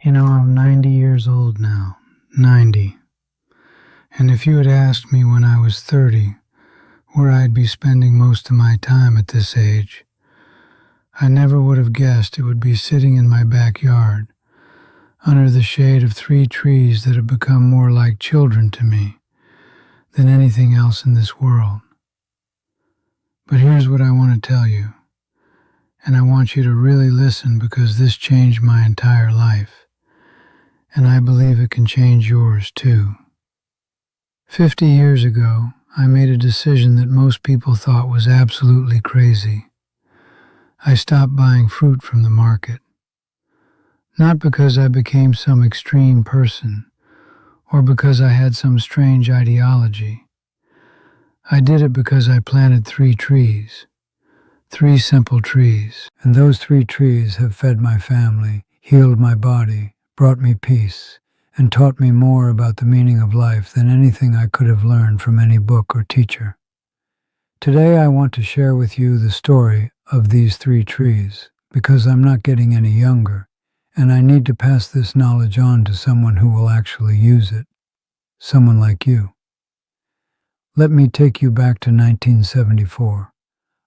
I'm 90 years old now. 90. And if you had asked me when I was 30 where I'd be spending most of my time at this age, I never would have guessed it would be sitting in my backyard, under the shade of 3 trees that have become more like children to me than anything else in this world. But here's what I want to tell you, and I want you to really listen because this changed my entire life, and I believe it can change yours too. 50 years ago, I made a decision that most people thought was absolutely crazy. I stopped buying fruit from the market. Not because I became some extreme person, or because I had some strange ideology. I did it because I planted 3 trees. 3 simple trees. And those 3 trees have fed my family, healed my body, brought me peace, and taught me more about the meaning of life than anything I could have learned from any book or teacher. Today I want to share with you the story of these 3 trees, because I'm not getting any younger, and I need to pass this knowledge on to someone who will actually use it. Someone like you. Let me take you back to 1974.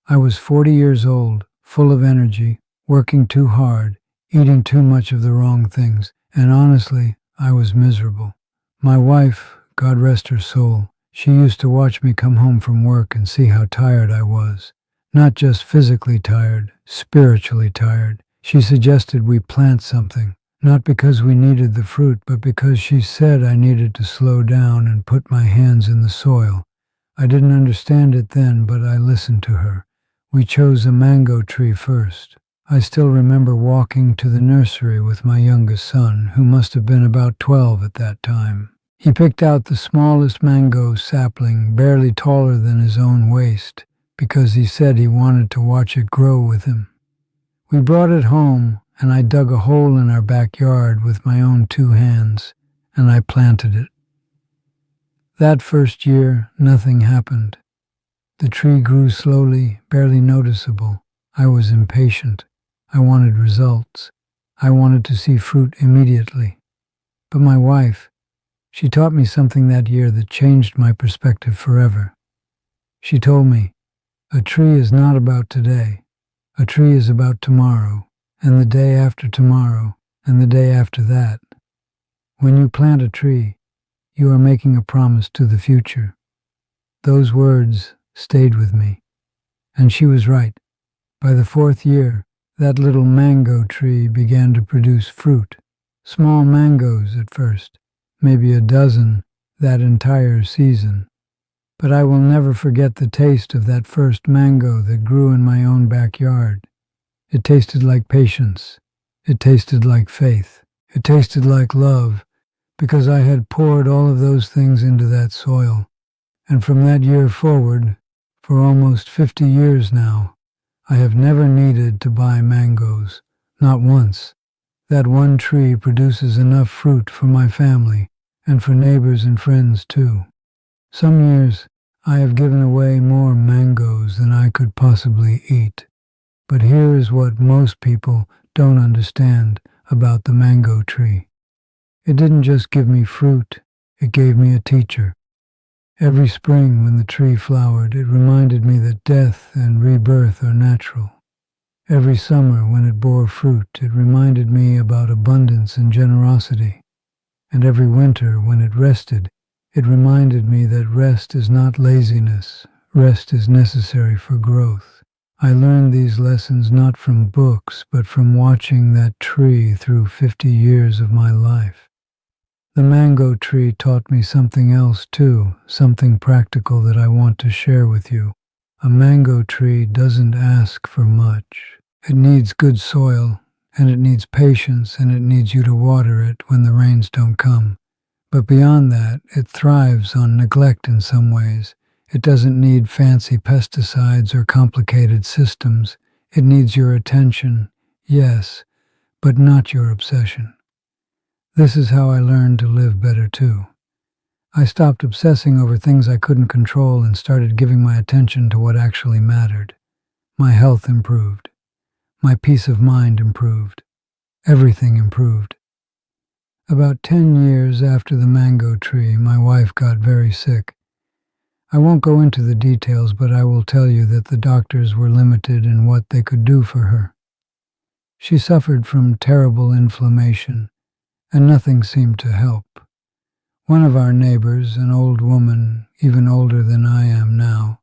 I was 40 years old, full of energy, working too hard, eating too much of the wrong things, and honestly, I was miserable. My wife, God rest her soul, she used to watch me come home from work and see how tired I was. Not just physically tired, spiritually tired. She suggested we plant something, not because we needed the fruit, but because she said I needed to slow down and put my hands in the soil. I didn't understand it then, but I listened to her. We chose a mango tree first. I still remember walking to the nursery with my youngest son, who must have been about 12 at that time. He picked out the smallest mango sapling, barely taller than his own waist, because he said he wanted to watch it grow with him. We brought it home, and I dug a hole in our backyard with my own 2 hands, and I planted it. That first year, nothing happened. The tree grew slowly, barely noticeable. I was impatient. I wanted results. I wanted to see fruit immediately. But my wife, she taught me something that year that changed my perspective forever. She told me, a tree is not about today. A tree is about tomorrow, and the day after tomorrow, and the day after that. When you plant a tree, you are making a promise to the future. Those words stayed with me. And she was right. By the 4th year, that little mango tree began to produce fruit. Small mangoes at first, maybe a dozen that entire season. But I will never forget the taste of that first mango that grew in my own backyard. It tasted like patience. It tasted like faith. It tasted like love, because I had poured all of those things into that soil. And from that year forward, for almost 50 years now, I have never needed to buy mangoes, not once. That one tree produces enough fruit for my family and for neighbors and friends too. Some years, I have given away more mangoes than I could possibly eat. But here is what most people don't understand about the mango tree. It didn't just give me fruit, it gave me a teacher. Every spring when the tree flowered, it reminded me that death and rebirth are natural. Every summer when it bore fruit, it reminded me about abundance and generosity. And every winter when it rested, it reminded me that rest is not laziness, rest is necessary for growth. I learned these lessons not from books, but from watching that tree through 50 years of my life. The mango tree taught me something else too, something practical that I want to share with you. A mango tree doesn't ask for much. It needs good soil, and it needs patience, and it needs you to water it when the rains don't come. But beyond that, it thrives on neglect in some ways. It doesn't need fancy pesticides or complicated systems. It needs your attention, yes, but not your obsession. This is how I learned to live better too. I stopped obsessing over things I couldn't control and started giving my attention to what actually mattered. My health improved. My peace of mind improved. Everything improved. About 10 years after the mango tree, my wife got very sick. I won't go into the details, but I will tell you that the doctors were limited in what they could do for her. She suffered from terrible inflammation, and nothing seemed to help. One of our neighbors, an old woman, even older than I am now,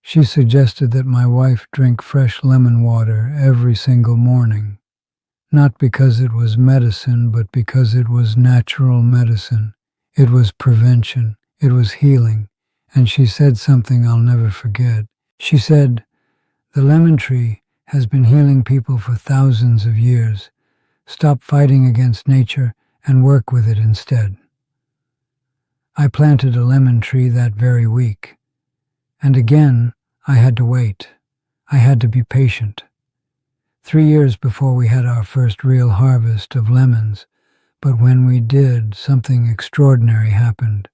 she suggested that my wife drink fresh lemon water every single morning. Not because it was medicine, but because it was natural medicine. It was prevention. It was healing. And she said something I'll never forget. She said, "The lemon tree has been healing people for thousands of years. Stop fighting against nature and work with it instead." I planted a lemon tree that very week. And again, I had to wait. I had to be patient. 3 years before we had our first real harvest of lemons, but when we did, something extraordinary happened.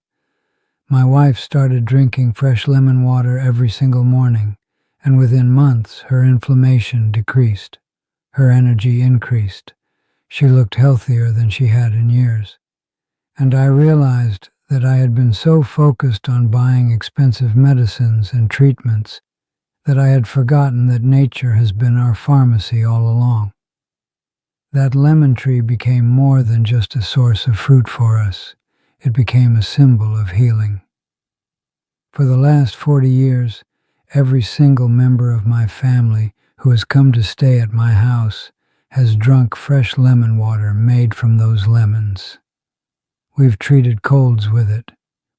My wife started drinking fresh lemon water every single morning, and within months her inflammation decreased. Her energy increased. She looked healthier than she had in years. And I realized that I had been so focused on buying expensive medicines and treatments that I had forgotten that nature has been our pharmacy all along. That lemon tree became more than just a source of fruit for us. It became a symbol of healing. For the last 40 years, every single member of my family who has come to stay at my house has drunk fresh lemon water made from those lemons. We've treated colds with it.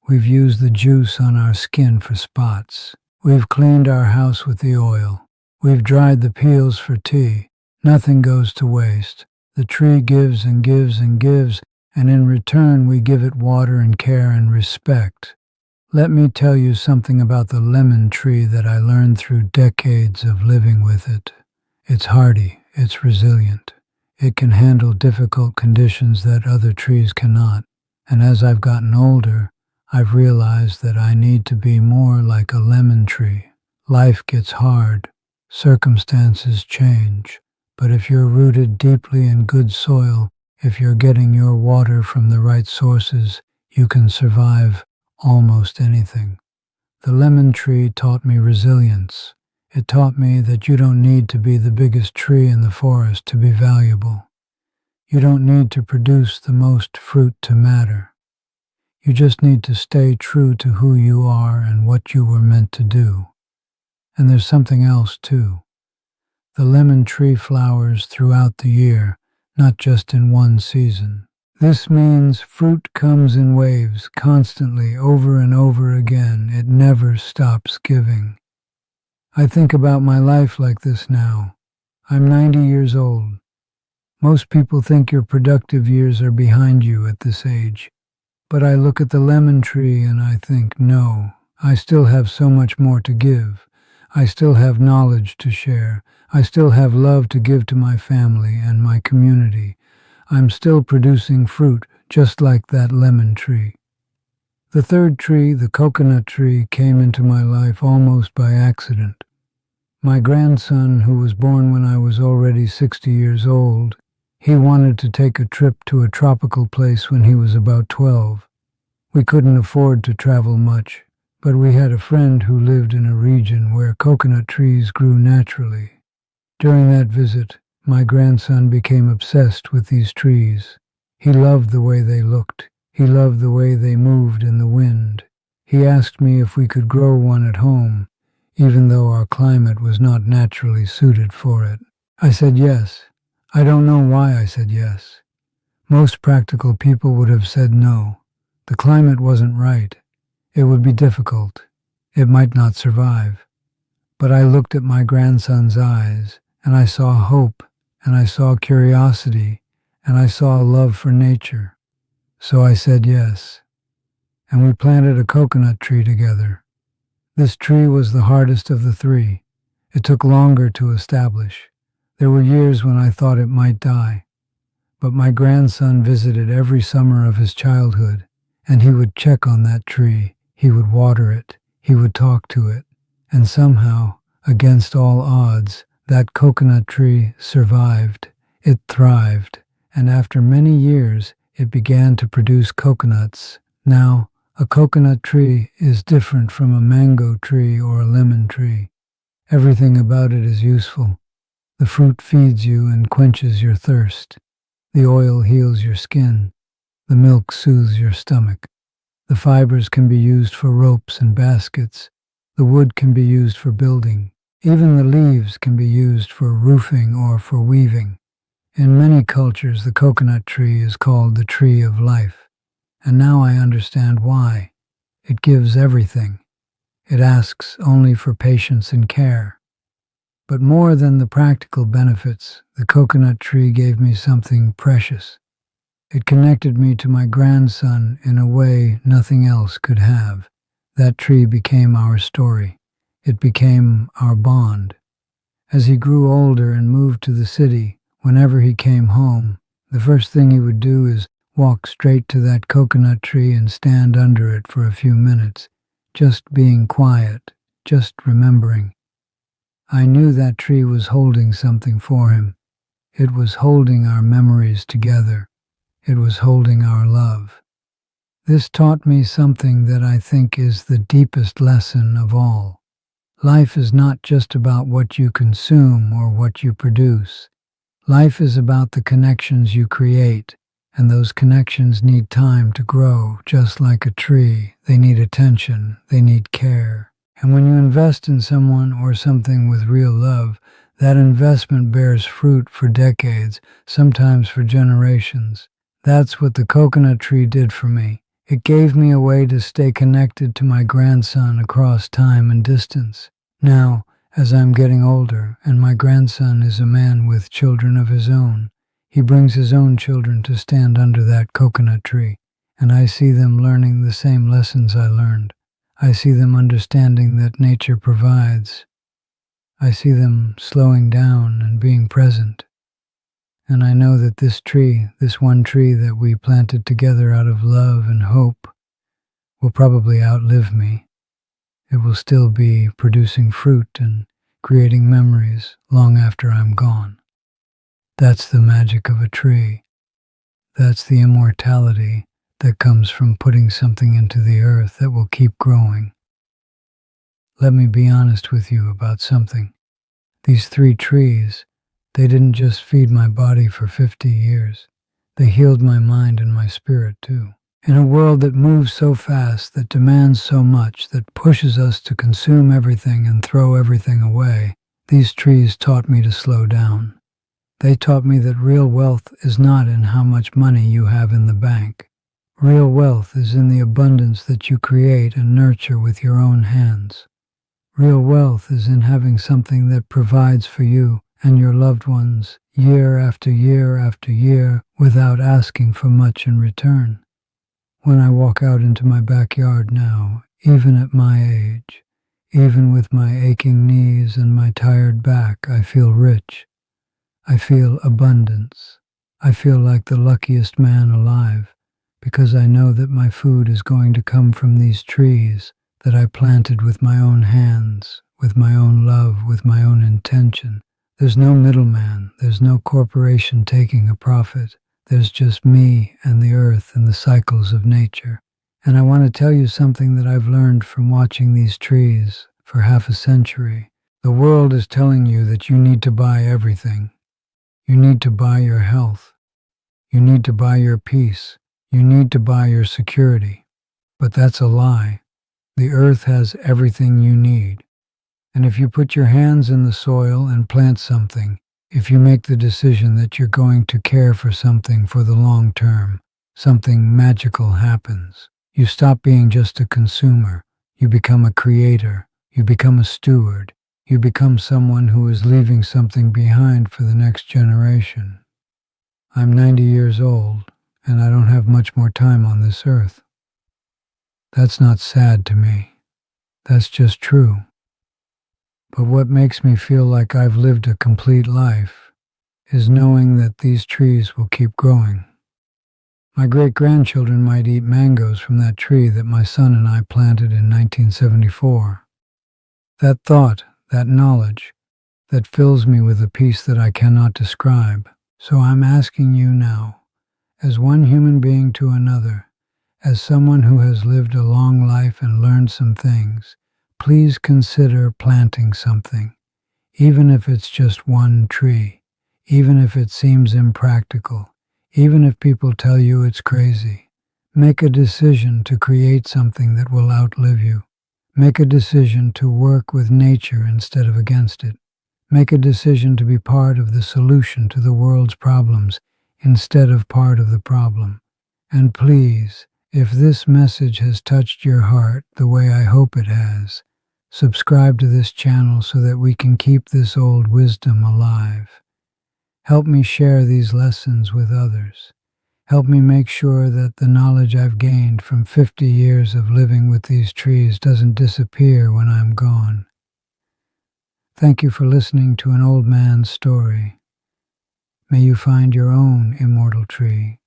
We've used the juice on our skin for spots. We've cleaned our house with the oil. We've dried the peels for tea. Nothing goes to waste. The tree gives and gives and gives, and in return we give it water and care and respect. Let me tell you something about the lemon tree that I learned through decades of living with it. It's hardy. It's resilient. It can handle difficult conditions that other trees cannot. And as I've gotten older, I've realized that I need to be more like a lemon tree. Life gets hard. Circumstances change. But if you're rooted deeply in good soil, if you're getting your water from the right sources, you can survive almost anything. The lemon tree taught me resilience. It taught me that you don't need to be the biggest tree in the forest to be valuable. You don't need to produce the most fruit to matter. You just need to stay true to who you are and what you were meant to do. And there's something else too. The lemon tree flowers throughout the year, not just in one season. This means fruit comes in waves, constantly, over and over again. It never stops giving. I think about my life like this now. I'm 90 years old. Most people think your productive years are behind you at this age. But I look at the lemon tree and I think, no, I still have so much more to give. I still have knowledge to share. I still have love to give to my family and my community. I'm still producing fruit, just like that lemon tree. The third tree, the coconut tree, came into my life almost by accident. My grandson, who was born when I was already 60 years old, he wanted to take a trip to a tropical place when he was about 12. We couldn't afford to travel much, but we had a friend who lived in a region where coconut trees grew naturally. During that visit, my grandson became obsessed with these trees. He loved the way they looked. He loved the way they moved in the wind. He asked me if we could grow one at home, even though our climate was not naturally suited for it. I said yes. I don't know why I said yes. Most practical people would have said no. The climate wasn't right. It would be difficult. It might not survive. But I looked at my grandson's eyes, and I saw hope, and I saw curiosity, and I saw love for nature. So I said yes. And we planted a coconut tree together. This tree was the hardest of the three. It took longer to establish. There were years when I thought it might die. But my grandson visited every summer of his childhood, and he would check on that tree. He would water it. He would talk to it. And somehow, against all odds, that coconut tree survived. It thrived. And after many years, It began to produce coconuts. Now, a coconut tree is different from a mango tree or a lemon tree. Everything about it is useful. The fruit feeds you and quenches your thirst. The oil heals your skin. The milk soothes your stomach. The fibers can be used for ropes and baskets. The wood can be used for building. Even the leaves can be used for roofing or for weaving. In many cultures, the coconut tree is called the tree of life. And now I understand why. It gives everything. It asks only for patience and care. But more than the practical benefits, the coconut tree gave me something precious. It connected me to my grandson in a way nothing else could have. That tree became our story. It became our bond. As he grew older and moved to the city, whenever he came home, the first thing he would do is walk straight to that coconut tree and stand under it for a few minutes, just being quiet, just remembering. I knew that tree was holding something for him. It was holding our memories together. It was holding our love. This taught me something that I think is the deepest lesson of all. Life is not just about what you consume or what you produce. Life is about the connections you create, and those connections need time to grow, just like a tree. They need attention, they need care. And when you invest in someone or something with real love, that investment bears fruit for decades, sometimes for generations. That's what the coconut tree did for me. It gave me a way to stay connected to my grandson across time and distance. Now, as I'm getting older, and my grandson is a man with children of his own, he brings his own children to stand under that coconut tree, and I see them learning the same lessons I learned. I see them understanding that nature provides. I see them slowing down and being present. And I know that this tree, this one tree that we planted together out of love and hope, will probably outlive me. It will still be producing fruit and creating memories long after I'm gone. That's the magic of a tree. That's the immortality that comes from putting something into the earth that will keep growing. Let me be honest with you about something. These 3 trees, they didn't just feed my body for 50 years. They healed my mind and my spirit too. In a world that moves so fast, that demands so much, that pushes us to consume everything and throw everything away, these trees taught me to slow down. They taught me that real wealth is not in how much money you have in the bank. Real wealth is in the abundance that you create and nurture with your own hands. Real wealth is in having something that provides for you and your loved ones year after year after year without asking for much in return. When I walk out into my backyard now, even at my age, even with my aching knees and my tired back, I feel rich. I feel abundance. I feel like the luckiest man alive because I know that my food is going to come from these trees that I planted with my own hands, with my own love, with my own intention. There's no middleman, there's no corporation taking a profit. There's just me and the earth and the cycles of nature. And I want to tell you something that I've learned from watching these trees for half a century. The world is telling you that you need to buy everything. You need to buy your health. You need to buy your peace. You need to buy your security. But that's a lie. The earth has everything you need. And if you put your hands in the soil and plant something, if you make the decision that you're going to care for something for the long term, something magical happens. You stop being just a consumer. You become a creator. You become a steward. You become someone who is leaving something behind for the next generation. I'm 90 years old, and I don't have much more time on this earth. That's not sad to me. That's just true. But what makes me feel like I've lived a complete life is knowing that these trees will keep growing. My great-grandchildren might eat mangoes from that tree that my son and I planted in 1974. That thought, that knowledge, that fills me with a peace that I cannot describe. So I'm asking you now, as one human being to another, as someone who has lived a long life and learned some things, please consider planting something, even if it's just one tree, even if it seems impractical, even if people tell you it's crazy. Make a decision to create something that will outlive you. Make a decision to work with nature instead of against it. Make a decision to be part of the solution to the world's problems instead of part of the problem. And please, if this message has touched your heart the way I hope it has, subscribe to this channel so that we can keep this old wisdom alive. Help me share these lessons with others. Help me make sure that the knowledge I've gained from 50 years of living with these trees doesn't disappear when I'm gone. Thank you for listening to an old man's story. May you find your own immortal tree.